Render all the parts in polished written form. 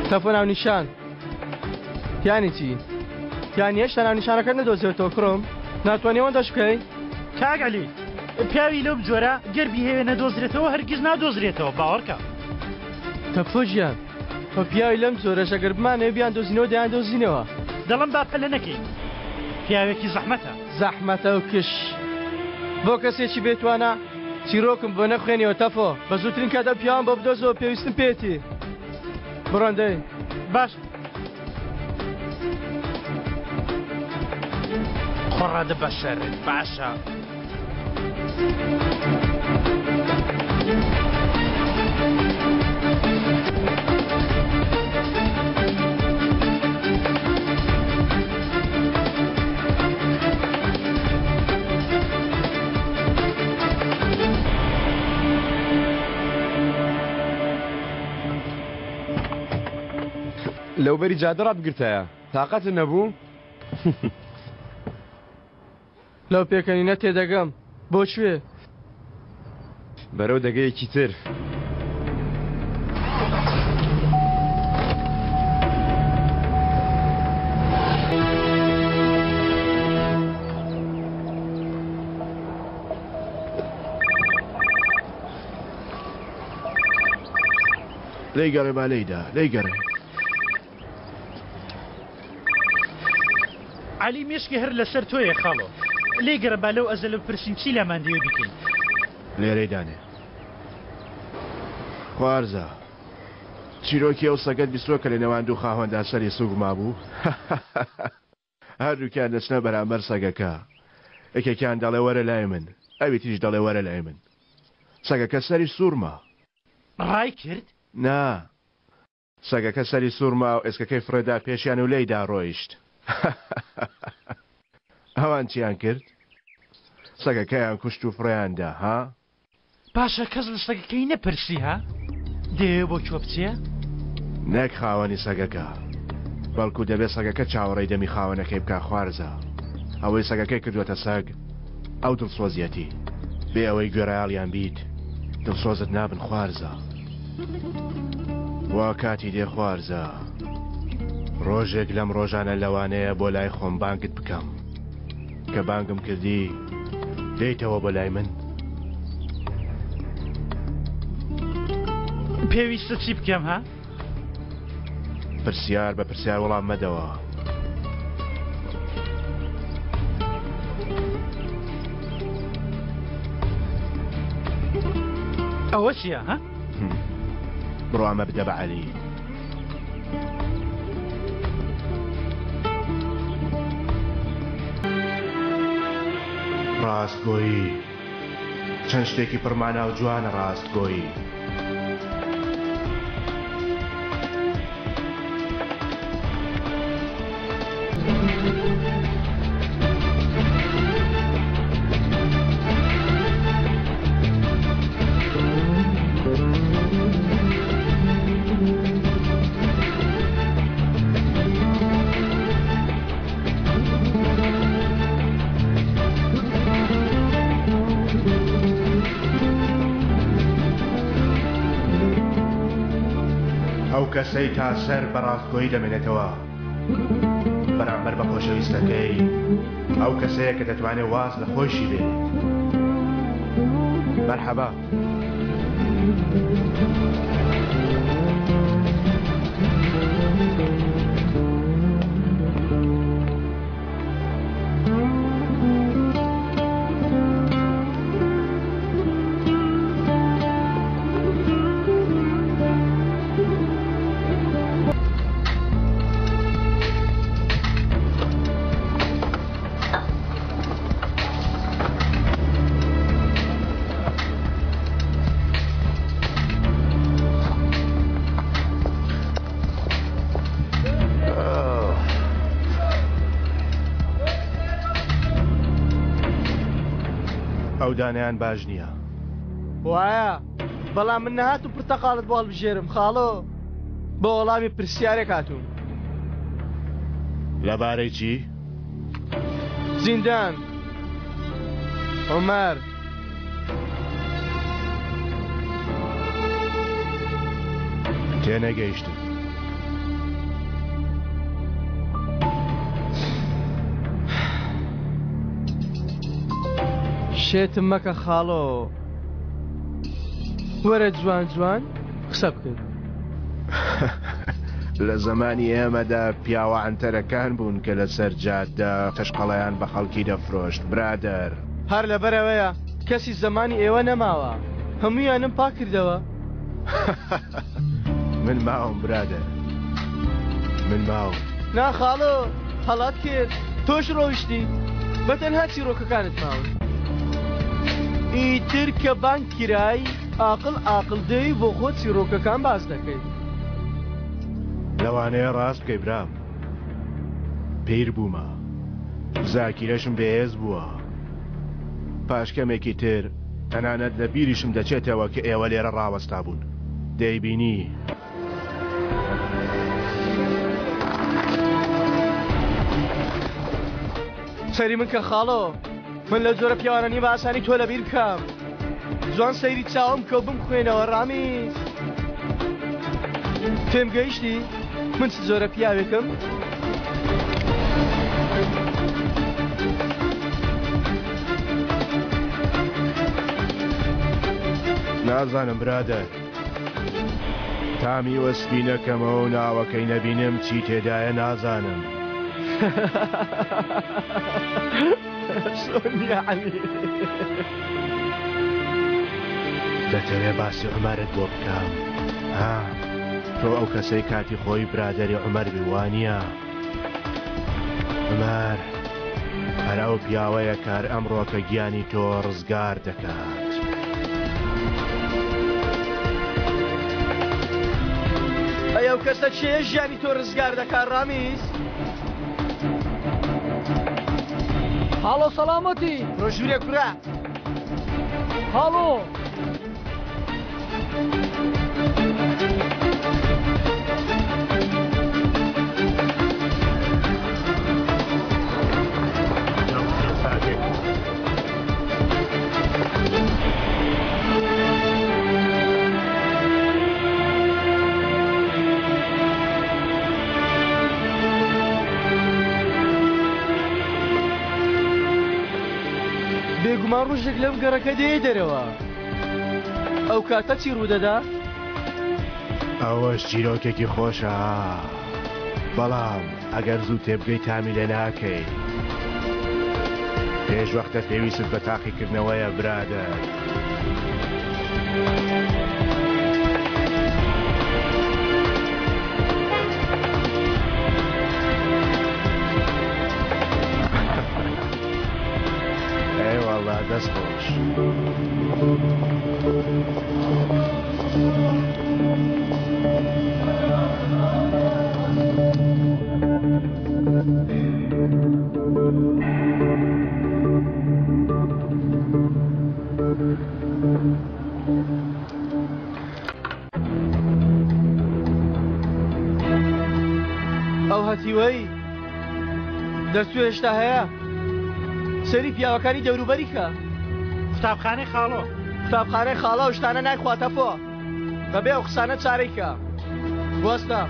تەفۆ ناونیشان یانی چی؟ یانی هێشتا ناونیشانەکەت نەدۆزێتەوە کوڕم ناتوانێ ئەوەندەش بکەی؟ کاگەلی پیاوی لەو جۆرە گەربی هەیە نەدۆزرێتەوە هەرگیز نادۆزرێتەوە باوەڕکە تەفۆ ژیان بە پیاوی لەم جۆرەش ئەگەر بمانێ بیان دۆزینەوە دەیان دۆزینەوە دەڵم باپەلە نەکەی پیاوێکی زەحمەتە زەحمەتە و کش بۆ کەسێکی بێتوانە چیرۆکم بۆ نەخوێنیەوە تەفۆ بە زووترین کاتە پیاوان بۆ بدۆزەوە پێویستم پێێتی بڕۆندەی باش خۆڕادە بەشەرت باشە لەوبەری جادە ڕابگرتەیە تااقەت نەبوو لەو پێکەنینە تێدەگەم بۆ کوێ بەرەو دەگەیەکی تر لەیگەڕێ با لەیدا لەیگەڕێ علی مێشکی هەر لەسەر تۆیە خاڵۆ لێگەرە با لەو ئەزە لە پرسین چی لامان دەوێ بکەین لێرەیدانێ خوارزە چیرۆکی ئەو سەگەت بیستوە لە نێوان دوو خاوەندا سەری سوگ مابوو هەردووکیان دەچنە بەرامبەر سەگەکە یەکێکیان دەڵێ وەرە لای من ئەوی تیش دەڵێ وەرە لای من سەگەکە سەری سوورمە ڕای کرد نا سەگەکە سەری سوورما و ئێسکەکەی فرێدا پێشیان و لێیدا ڕۆیشت ئەوان چیان کرد سەگەکەیان کوشت و فڕیاندا ها باشە کەس لە سەگەکەی نەپرسی ها دەیە بۆ کوێ بچێ نەک خاوەنی سەگەکە بەڵکو دەبێت سەگەکە چاوەڕێی دەمی خاوەنەکەی بکە خوارزە ئەوەی سەگەکەی کردوێتە سەگ ئەو دڵسۆزیەتی بێ ئەوەی گوێڕایاڵیان بیت دڵسۆزت نابن خوارزە وا کاتی دێ خوارزە ڕۆژێک لەم ڕۆژانە لەوانەیە بۆ لای خۆم بانگت بکەم کە بانگم کردی دێیتەوە بۆ لای من پێویستە چی بکەم ها پرسیار بە پرسیار وەڵام مەدەوە ئەوە چییە ها بڕۆ ئەمە بدە بە عەلی ڕاستگۆیی چەند شتێکی پڕمانە و جوانە ڕاستگۆیی کەسەی تا سەر بەڕاستگۆیی دەمێنێتەوە بەرامبەر بە خۆشەویستەکەی ئەو کەسەیە کە دەتوانێت واز لە خۆشی بێت مەرحەبا ئەو دانیان باش نییە وایە بەڵام من نەهات و پرتەقاڵت بۆ هەڵبژێرم خاڵۆ بۆ وەڵامی پرسیارێک هاتووم لەبارەی چی؟ زیندان عومەر تێنەگەیشتم شێتم مەکە خاڵۆ وەرە جوان جوان قسە بکەین. لە زمانی ئێمەدا پیاوە ئەنتەرەکان بوون کە لەسەر جادە تەشقەڵەیان بە خەڵکی دەفرۆشت برادەر. هەر لەبەرەوەیە کەسی زمانی ئێوە نەماوە هەموویانم پاک کردەوە. من ماوم برادەر من ماوم. ناخاڵۆ هەڵات کرد تۆش ڕۆیشتی بەتەنها چیرۆکەکانت ماون. ئیتر کە بانک کرای ئاقل دەی بۆ خۆت چیرۆکەکان باز دەکەیت. لەوانەیە ڕاست بکەی برام پیر بوومە زاکیرەشم بەهێز بووە پاشکەمێکی تر تەنانەت لە بیریشم دەچێتەوە کە ئێوە لێرە ڕاوەستا بوون دەیبینی سەری من کە خاڵۆ من لە جۆرە پیاوانەنی بە ئاسانی تۆ لەبیر بکەم جوان سەیری چاوم کە بمخوێنەوە ڕامیز پێم گەیشتی من چ جۆرە پیاوێکم؟ نازانم برادەر تامی وەسپینەکەمەوە و ناوەکەی نەبینم چی تێدایە نازانم. دەتەوێت باسی عومەرت بۆ بکەم تۆ ئەو کەسەی کاتی خۆی برادەری عومەر بیوانیە عومەر هەر ئەو پیاوەیە کار ئەمڕۆکە گیانی تۆ ڕزگار دەکات. ئەو کەسە چێ ژیانی تۆ ڕزگار دەکات ڕامیز؟ هاڵۆ سەلامەتی ڕۆژوورێ کورە هاڵۆ بێگومان ڕۆژێک لەم گەڕەکە دێ دەرەوە ئەو کاتە چی ڕوودەدا؟ ئەوەش چیرۆکێکی خۆشە بەڵام ئەگەر زوو تێبگەی تامی لێ ناکەی پێش وەختە پێویست بە تاقیکردنەوەیە برادەر. ئێوەڵا دەست خۆش. ئەو هەتیوەی دەرچوو هێشتا هەیە سەری پیاوەکانی دەوروبەری کە قوتابخانەی خاڵۆ قوتابخانەی خاڵە و شتانە نایخواتەفۆ بەبێ ئەو قسانە چارەی کە بوەستە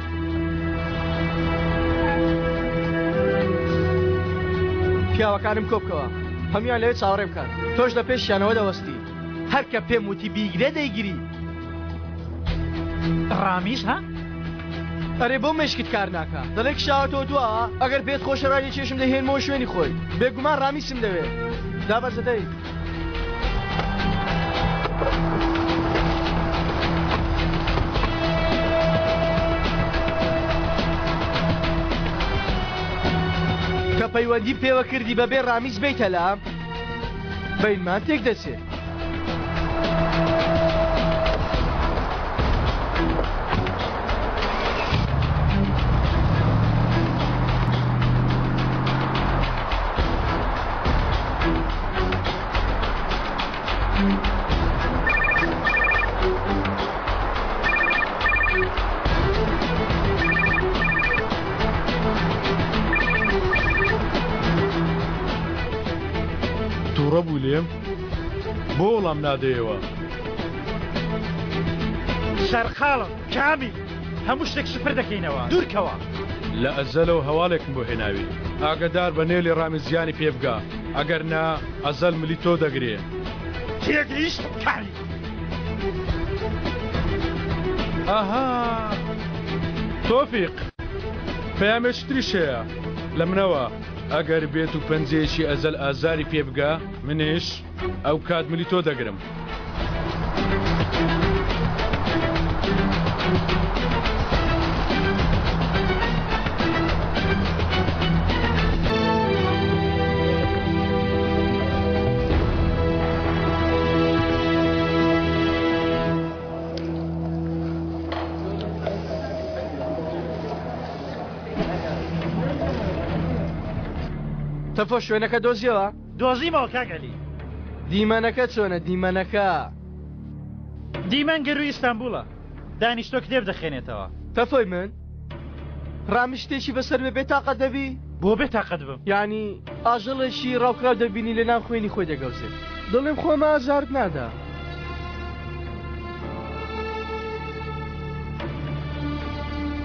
پیاوەکانم کۆبکەوە هەمویان لەوێ چاوەڕێ بکات تۆش لە پێشیانەوە دەوەستی هەر کە پێم وتی بیگرێ دەیگیری. ڕامیز ها؟ ئەرێ بۆ مشکت کار ناکە دەڵێک شاوەتەوە دووە ئەگەر پێت خۆشە ڕای چێشم دەهێنمەوە شوێنی خۆی بێگومان ڕامیسم دەوێت دابەرزەدەی کە پەیوەندی پێوە کردی بەبێ ڕامیز بیتە لام بەینمان تێک دەچێت. تووڕە بوو لێم بۆ وەڵام نادەیەوە سەرخاڵم کامی هەموو شتێک سوپر دەکەینەوە دوورکەوە لە ئەزەلەوە هەواڵێکم بۆ هێناوی ئاگدار بە نێلی ڕامزیانی پێ بگا ئەگەر نا ئەزەل ملی تۆ دەگرێ. تێگەیشت کاری. ئاها تۆفیق پەیامێشتریش هەیە لە منەوە ئەگەر بێت و پەنجەیەکی ئەزەل ئازاری پێ بگا منیش ئەو کات ملی تۆ دەگرم. تەفۆ شوێنەکە دۆزیەوە؟ دۆزیمەوە کاگەلی. دیمەنەکە چۆنە دیمەنەکە؟ دیمەن گەروی ئیستانبوڵە. دانیشتۆ کتێب دەخێنێتەوە. تەفۆی من ڕامی شتێکی بەسەر بێ بێتاقەت دەبی؟ بۆ بێتاقەت بم. یعنی ئاژەڵێکی ڕاوکراو دەبینی لە ناو خوێنی خۆی دەگەوزێت. دڵێم خۆمە ئازارت نادا.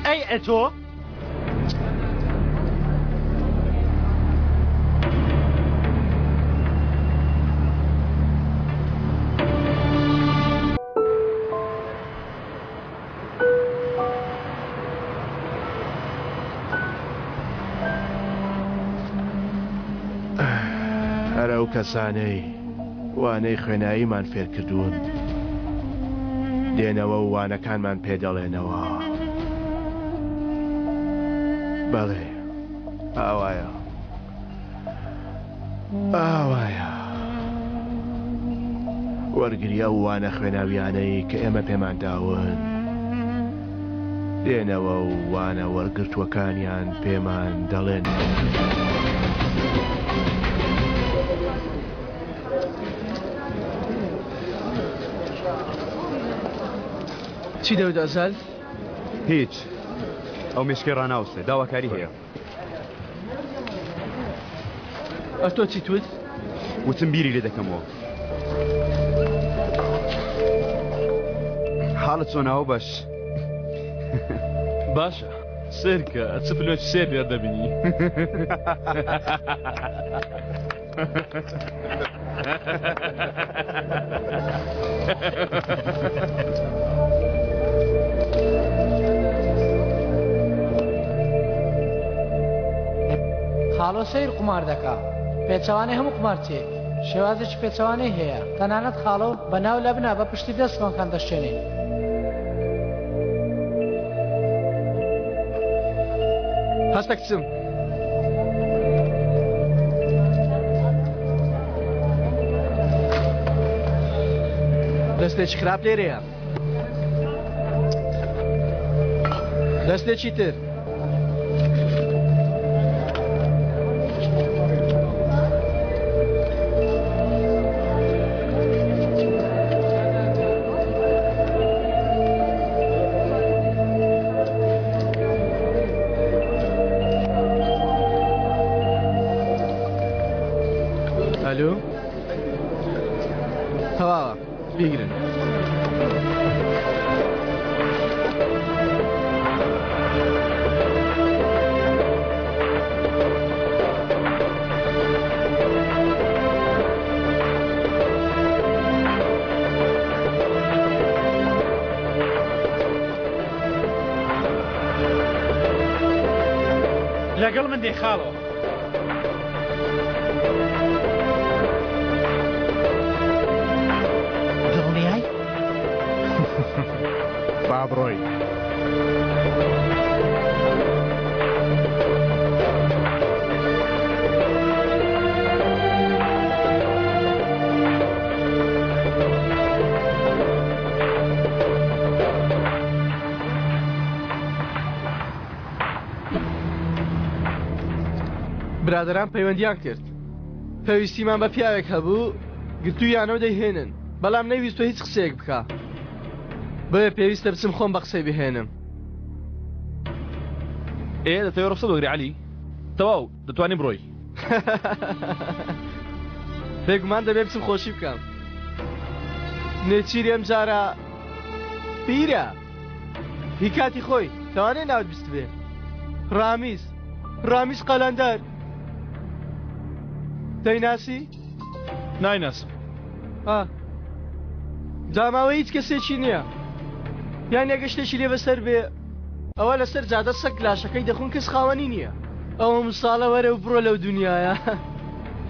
ئەی ئەتۆ؟ هەرە ئەو کەسانەی وانەی خوێناییمان فێر کردوون دێنەوە و وانەکانمان پێدەڵێنەوە. بەڵێ ئاوایە ئاوایە وەرگریە و وانە خوێناویانەی کە ئێمە پێمان داون دێنەوە و وانە وەرگرتووەکانیان پێمان دەڵێن. چی دەوت ئەزەل؟ هیچ ئەو مشکی ڕناوسێ داواکاری هەیە. تۆ چی توت؟ وتم بیری لێ دەکەمەوە. حاڵت چۆناوە باش؟ باشە سێرکە چفلۆ سێر لێر دەبینی. خاڵۆ سەیر قمار دەکا پێچەوانەی هەموو قمارچێک شێوازێکی پێچەوانەی هەیە تەنانەت خاڵۆ بەناو لە بنا بە پشتی دەست خۆنکان دەشتێنێ. هەستە کچم دەستێکی خراپ لێرەیە. دەستێکی تر ئەلو تەواوە بیگرن. لەگەڵ من دێ خاڵۆ. دڵنیای؟ با بڕۆی. برادران پەیوەندیان کرد پێویستیمان بە پیاوێک هەبوو گرتوویانەوە دەیهێنن بەڵام نەویست تۆ هیچ قسەیەک بکە بۆیە پێویستە بچم خۆم بە قسەی بهێنم. دەتەوێت ڕخسە بگری عەلی تەواو دەتوانین بڕۆی. پێگومان دەبێ بچم خۆشی بکەم. نێچیری ئەم جارە پیرە هی کاتی خۆی دەوانێت ناوت بیست بێ. ڕامیز قەلەندەر دەیناسی؟ نایناسم. داماوە هیچ کەسێکی نییە یان ئەگە شتێکی لێ بەسەر بێ ئەوە لەسەر جادە سەگ لاشەکەی دەخۆن کەس خاوەنی نییە ئەوە مساڵە وەرە و بڕۆ لەو دنیاە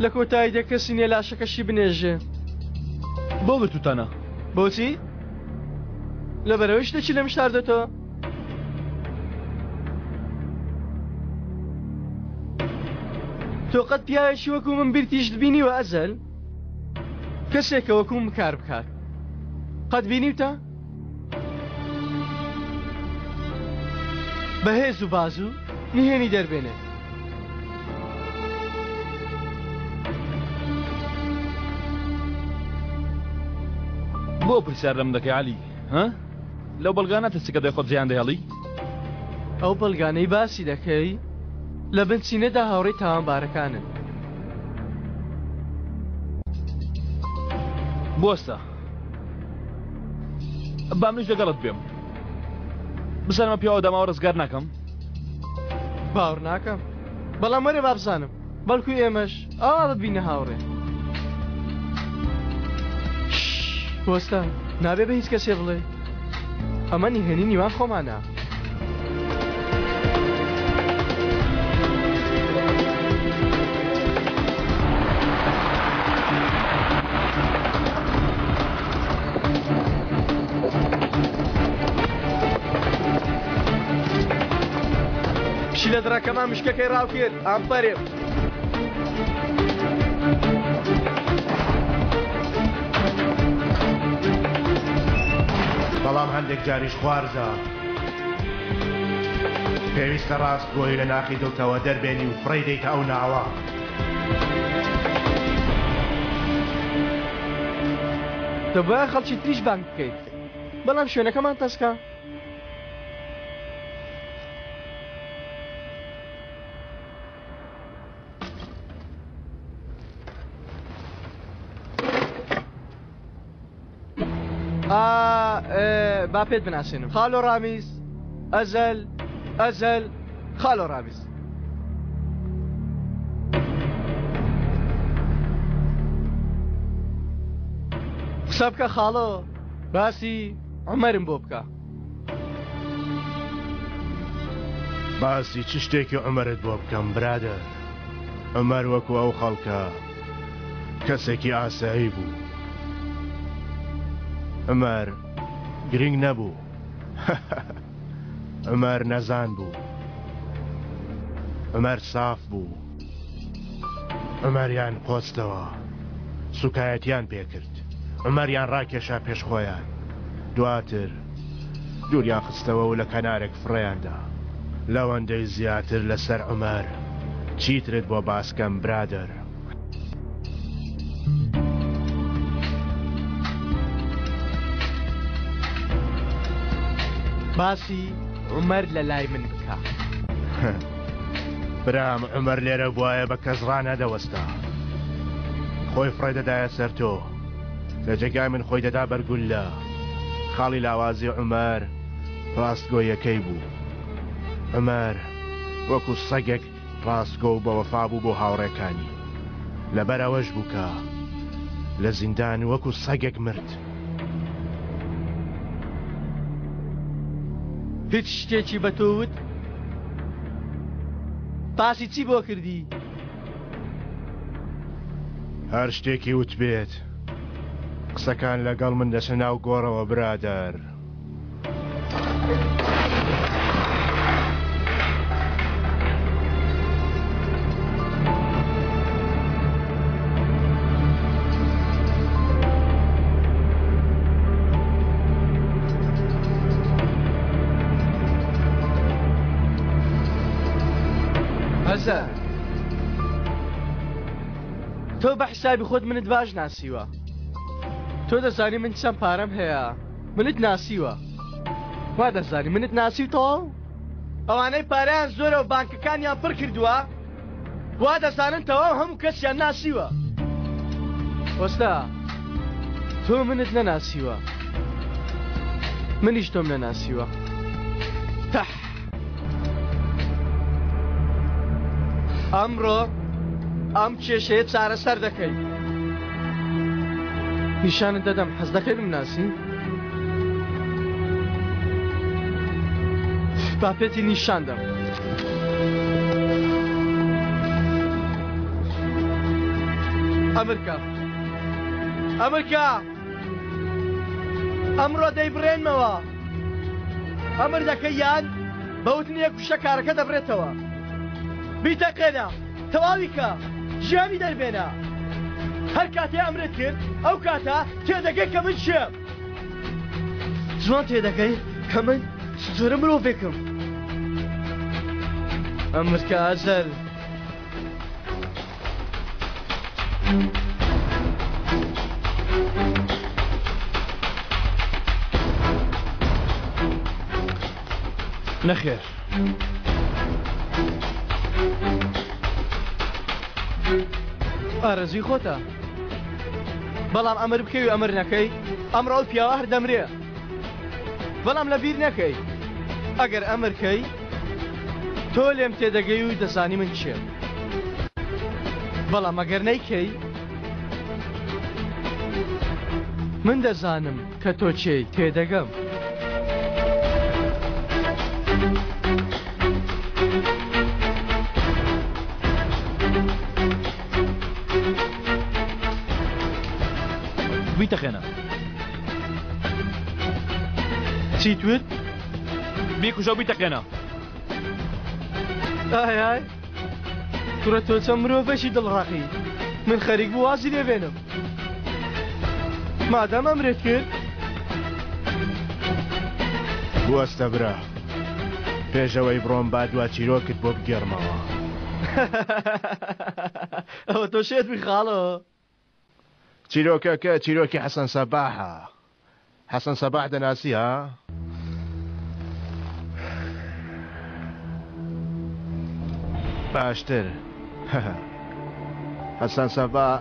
لە کۆتاییدا کەسی نیە لاشەکەشی بنێژێ بۆ بتوتانە بۆچی؟ لەبەرەوەی شتێکی لەم شاردەتەوە تۆ قەت پیاوێکی وەکو من بیرتیشت بینیوە ئەزەل کەسێکە وەکو من بکار بکات قەت بینیوتە؟ بەهێز و بازوو نهێنی دەربێنێ بۆ پرسیار لەم دەکەی عەلی ها؟ لەو بەڵگانە تەچکە دەی خۆت جیان دەهێڵی؟ ئەو بەڵگانەی باسی دەکەی لە بنچینەدا هاوڕێی تاوانبارەکانن بۆستە با منیش لەگەڵت بێم بسەرمە پیاوە دەماوە ڕزگار ناکەم باوەڕ ناکەم بەڵام وەرێ با بزانم بەڵکو ئێمەش ئاوا ببینە هاوڕێ بۆستە نابێ بە هیچ کەسێ بڵێ ئەمە نیهێنی نیوان خۆمانە لە دراکەمان مشکەکەی ڕاوکرد ئامپەرێ بەڵام هەندێک جاریش خوارزە پێویستە ڕاست گۆی لە ناخی دڵتەوە دەربێنی و فڕی دەیتە ئەو ناوە دەبایە خەڵکی تریش بانگ بکەیت بەڵام شوێنەکەمان تەسکە با پێت بناسێنم خاڵۆ ڕامیز ئەزەل خاڵۆ ڕامیز قسە بکە خاڵۆ باسی عومەرم بۆ بکە باسی چ شتێکی عومەرت بۆ بکەم برادە عومەر وەکو ئەو خەڵکە کەسێکی ئاسایی بوو عومەر گرنگ نەبوو عومەر نەزان بوو عومەر ساف بوو عومەریان قۆستەوە سوکایەتیان پێکرد عومەریان ڕاکێشا پێش خۆیان دواتر دووریان خستەوە و لە کەنارێک فڕێیاندا لەوەندەی زیاتر لەسەر عومەر چیترت بۆ باسکەم برادەر باسی عومەر لە لای من بکە برام عومەر لێرە بواە بە کەس ڕانەدەوەستا خۆی فڕێدەدایە سەر تۆ لە جێگای من خۆی دەدا بەرگولە خاڵی لاوازی عومەر ڕاستگۆیەکەی بوو عومەر وەکو سەگێک ڕاستگۆ و بەوەفا بوو بۆ هاوڕێکانی لەبەرەوەش بووکە لە زیندان وەکو سەگێک مرد هیچ شتێکی بە تۆ وت باسی چی بۆ کردی؟ هەر شتێکی وت بێت قسەکان لەگەڵ من دەچە ناو گۆڕەوە برادەر تۆ بە حسابی خۆت منت باش ناسیوە تۆ دەزانی من چەند پارەم هەیە منت ناسیوە وا دەزانی منت ناسیوتەوە ئەوانەی پارەیان زۆرە و بانکەکانیان پڕ کردووە وا دەزانن تەواو هەموو کەسیان ناسیوە وەستا تۆ منت نەناسیوە منیش تۆم نەناسیوە ئەمڕۆ ئەم کێشەیە چارەسەر دەکەی. نیشانت دەدەم، حەز دەکەی بمناسی؟ با پێتی نیشان دەم. ئەمریکا، ئەمریکا، ئەمڕۆ دەیبڕێنمەوە. ئەمر دەکەی یان بەوتنی یەک کوشە کارەکە دەبرێتەوە. بیتەقێنە، تەواویکە، ژیانی دەربێنە. هەر کاتێ ئەمرت کرد ئەو کاتە تێدەگەی کە من چێم. زوان تێدەگەی کە من زۆرە مرۆڤێکم. ئەمریکا ئەزەل. نەخێر. ئارەزوی خۆتە. بەڵام ئەمر بکەوی ئەمر نەکەی ئەمڕۆ ئەو پیاوە هەر دەمرێ. بەڵام لەبیر نەکەی ئەگەر ئەمرکەی تۆ لێم تێدەگەی و دەزانی من چێم. بەڵام ئەگەر نەیکەی من دەزانم کە تۆ چێی تێدەگەم. بیتەخێنە. چیت وت؟ بیکوژە و بیتەخێنە. ئای ئای کوڕە تۆ چەند مرۆڤێکی دڵڕاقی. من خەریک بوو وازی لێبێنم. مادام ئەمرێت کرد بوەستە برا، پێشەوەی بڕۆم با دوا چیرۆکت بۆ بگەڕمەوە. ئەوە تۆ شێت بخاڵەوە. چیرۆکەکە چیرۆکی حەسەن سەباحە. حەسەن سەباح دەناسی ها؟ باشتر. حەسەن سەباح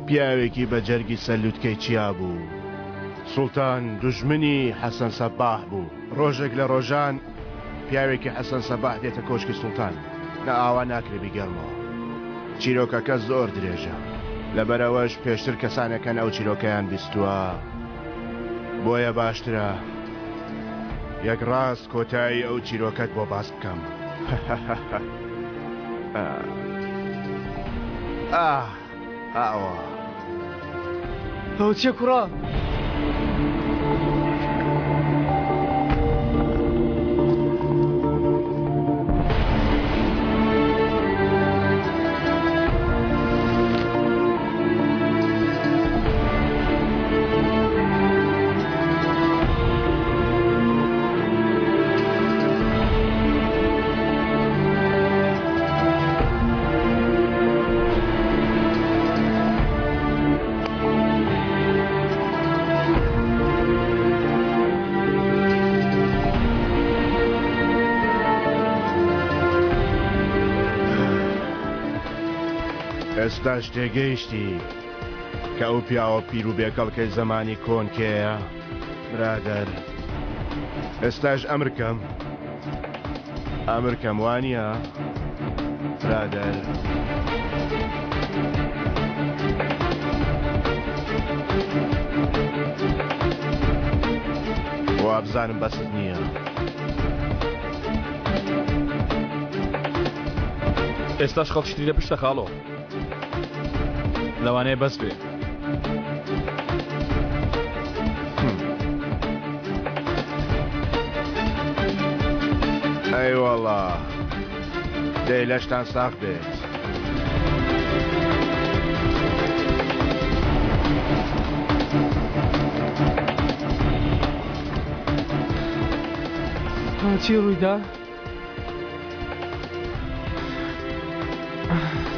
پیاوێکی بە جەرگی سەلووتکەی چیا بوو. سوڵتان دوژمنی حەسەن سەباح بوو. ڕۆژێک لە ڕۆژان پیاوێکی حەسەن سەباح دێتە کۆشکی سوڵتان، نە ئاوا ناکرێ بیگەڕمەوە. چیرۆکەکە زۆر درێژە، لەبەرەوەش پێشتر کەسانەکەن ئەو چیرۆکەیان بیستووە. بۆیە باشترە یەک ڕاست کۆتایی ئەو چیرۆکەت بۆ باس بکەم. ئاوە ئەو چیە کوڕە؟ ئێستاش تێگەیشتی کە ئەو پیاوە پیر و بێکەڵکەی زمانی کۆنکەیە برادەر. ئێستاش ئەمرکەم وانە برادەر. وابزانم بەست نییە. ئێستاش خەڵکشتی لە پشتە خاڵۆ لەوانەیە بەس بێ. ئەیوەڵا دەی لەشتان ساق بێت. چی ڕوویدا؟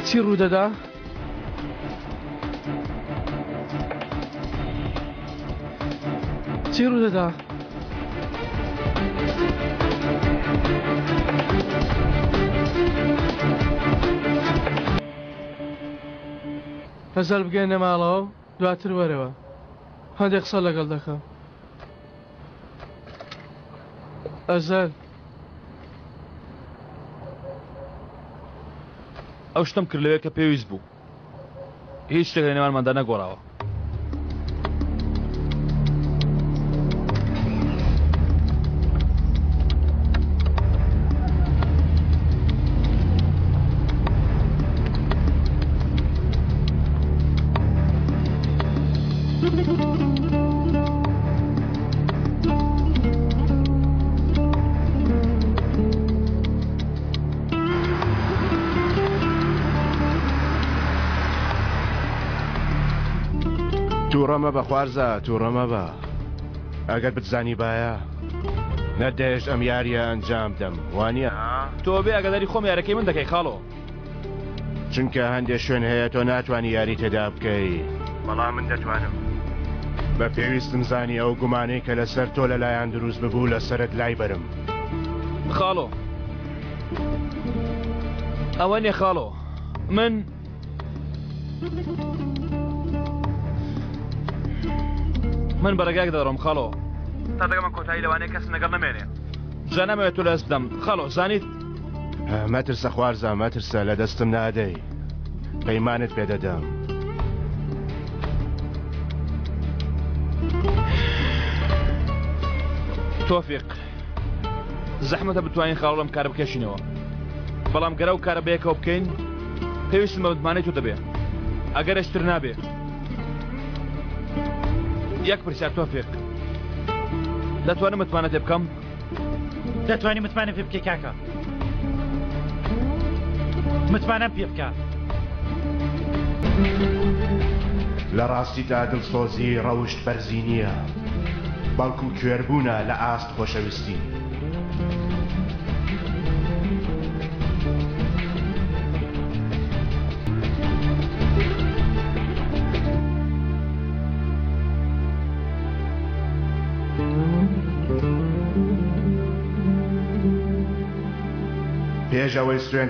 چی ڕوو دەدا؟ چی ڕوو دەدا؟ هەزار بگەینە ماڵەوە دواتر وەرەوە هەندێک قسە لەگەڵ دەکەم. ئەزەر ئەو شتم کرد لەوێ کە پێویست بوو هیچ شتێک لە نێوانماندا نەگۆڕاوە. تووڕەمە بە خوارزە تووڕەمە بە ئەگەر بتزانی باە نەدەێش ئەم یاریە ئەنجام دەم وانە تۆ بێ ئەگەداری خۆم یارەکەی من دەکەی خاڵۆ چونکە هەندێک شوێن هەیە تۆ ناتوانانی یاری تێدا بکەی بەڵام من دەتوانم بە پێویستم زانی ئەو گومانەی کە لەسەر تۆ لەلایەن دروست ببوو لەسرت لای بەرم خاڵۆ ئەوە نیە خاڵۆ من بەرەگاک دەڕۆم خاڵۆ تا دەگەمە کۆتایی لەوانەیە کەس لەگەڵ نەمێنێ جا نامەوێت تۆ لە دەست بدەم خاڵۆ زانیت مەترسە خوارزە مەترسە لە دەستم نادەی پەیمانت پێدەدەم تۆفیق زەحمەتە بتوانین خاڵۆ لەم کارە بکەشینەوە بەڵام گەرە و کارە بەیەکەوە بکەین پێویستم بە متمانەی تۆ دەبێ ئەگەر ئەشتر نابێ یەک پرسیار تۆفیق دەتوانم متمانەت پێ بکەم دەتوانی متمانە پێ بکەی کاکە متمانەم پێ بکە لە ڕاستیدا دڵسۆزی ڕەوشت بەرزی نییە بەڵکو کوێربوونە لە ئاست خۆشەویستی پێش ئەوەی سوێن